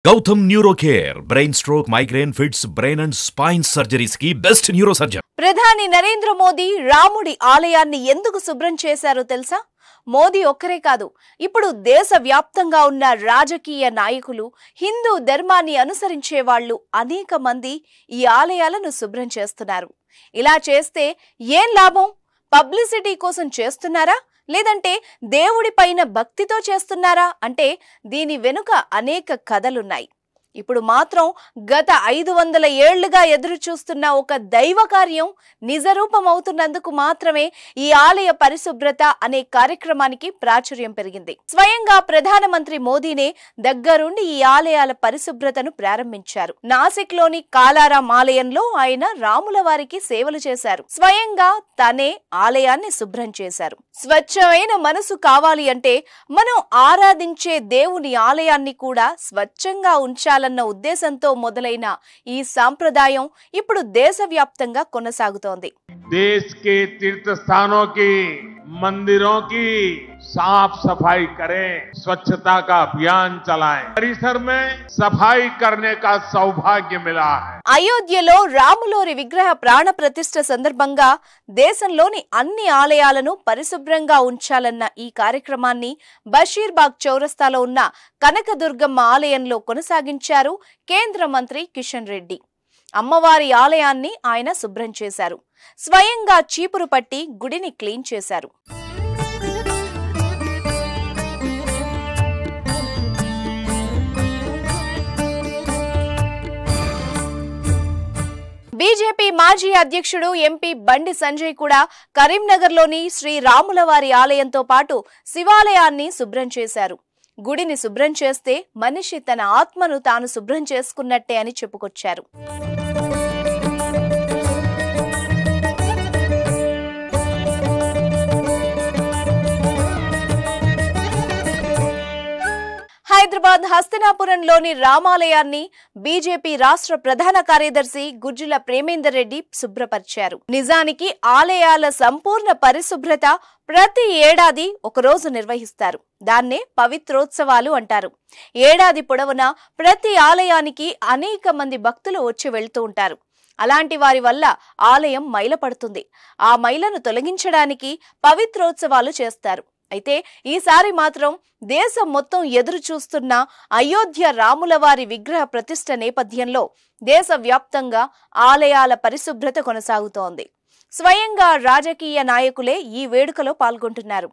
Gautam NeuroCare, brain stroke, migraine, fits, brain and spine surgeries की best neurosurgeon. ప్రధాని నరేంద్ర మోదీ రాముడి ఆలయాన్ని ఎందుకు శుభ్రం చేశారో తెలుసా? మోదీ ఒక్కరే కాదు, ఇప్పుడు దేశవ్యాప్తంగా ఉన్న రాజకీయ నాయకులు, హిందూ ధర్మాన్ని అనుసరించే వాళ్ళు అనేక మంది ఈ ఆలయాలను శుభ్రం చేస్తున్నారు. ఇలా చేస్తే ఏం లాభం? పబ్లిసిటీ కోసం చేస్తున్నారా, లేదంటే దేవుడి పైన భక్తితో చేస్తున్నారా అంటే దీని వెనుక అనేక కథలున్నాయి. ఇప్పుడు మాత్రం గత 500 ఏళ్లుగా ఎదురు చూస్తున్న ఒక దైవ కార్యం నిజరూపం అవుతున్నందుకు మాత్రమే ఈ ఆలయ పరిశుభ్రత అనే కార్యక్రమానికి ప్రాచుర్యం పెరిగింది. స్వయంగా ప్రధానమంత్రి మోదీనే దగ్గరుండి ఈ ఆలయాల పరిశుభ్రతను ప్రారంభించారు. నాసిక్ లోని కాలారాం ఆలయంలో ఆయన రాముల వారికి సేవలు చేశారు. స్వయంగా తనే ఆలయాన్ని శుభ్రం చేశారు. స్వచ్ఛమైన మనసు కావాలి అంటే మనం ఆరాధించే దేవుని ఆలయాన్ని కూడా స్వచ్ఛంగా ఉంచాలన్న ఉద్దేశంతో మొదలైన ఈ సాంప్రదాయం ఇప్పుడు దేశవ్యాప్తంగా కొనసాగుతోంది. देश के तीर्थ स्थानों की मंदिरों की साफ सफाई करें, स्वच्छता का अभियान चलाएं। परिसर में सफाई करने का सौभाग्य मिला है. అయోధ్యలో రాములోరి విగ్రహ ప్రాణ ప్రతిష్ఠ సందర్భంగా దేశంలోని అన్ని ఆలయాలను పరిశుభ్రంగా ఉంచాలన్న ఈ కార్యక్రమాన్ని బషీర్బాగ్ చౌరస్తాలో ఉన్న కనకదుర్గమ్మ ఆలయంలో కొనసాగించారు కేంద్ర మంత్రి కిషన్ రెడ్డి. అమ్మవారి ఆలయాన్ని ఆయన శుభ్రం చేశారు. స్వయంగా చీపురు పట్టి గుడిని క్లీన్ చేశారు. బీజేపీ మాజీ అధ్యక్షుడు ఎంపీ బండి సంజయ్ కూడా కరీంనగర్లోని శ్రీ రాములవారి ఆలయంతో పాటు శివాలయాన్ని శుభ్రం చేశారు. గుడిని శుభ్రం చేస్తే మనిషి తన ఆత్మను తాను శుభ్రం చేసుకున్నట్టే అని చెప్పుకొచ్చారు. హైదరాబాద్ హస్తినాపురంలోని రామాలయాన్ని బీజేపీ రాష్ట్ర ప్రధాన కార్యదర్శి గుజ్జుల ప్రేమేందర్ రెడ్డి శుభ్రపరిచారు. నిజానికి ఆలయాల సంపూర్ణ పరిశుభ్రత ప్రతి ఏడాది ఒకరోజు నిర్వహిస్తారు. దాన్నే పవిత్రోత్సవాలు అంటారు. ఏడాది పొడవునా ప్రతి ఆలయానికి అనేక మంది భక్తులు వచ్చి వెళ్తూ ఉంటారు. అలాంటి వారి వల్ల ఆలయం మైలపడుతుంది. ఆ మైలను తొలగించడానికి పవిత్రోత్సవాలు చేస్తారు. అయితే ఈసారి మాత్రం దేశం మొత్తం ఎదురు చూస్తున్న అయోధ్య రాములవారి విగ్రహ ప్రతిష్ఠ నేపథ్యంలో దేశవ్యాప్తంగా ఆలయాల పరిశుభ్రత కొనసాగుతోంది. స్వయంగా రాజకీయ నాయకులే ఈ వేడుకలో పాల్గొంటున్నారు.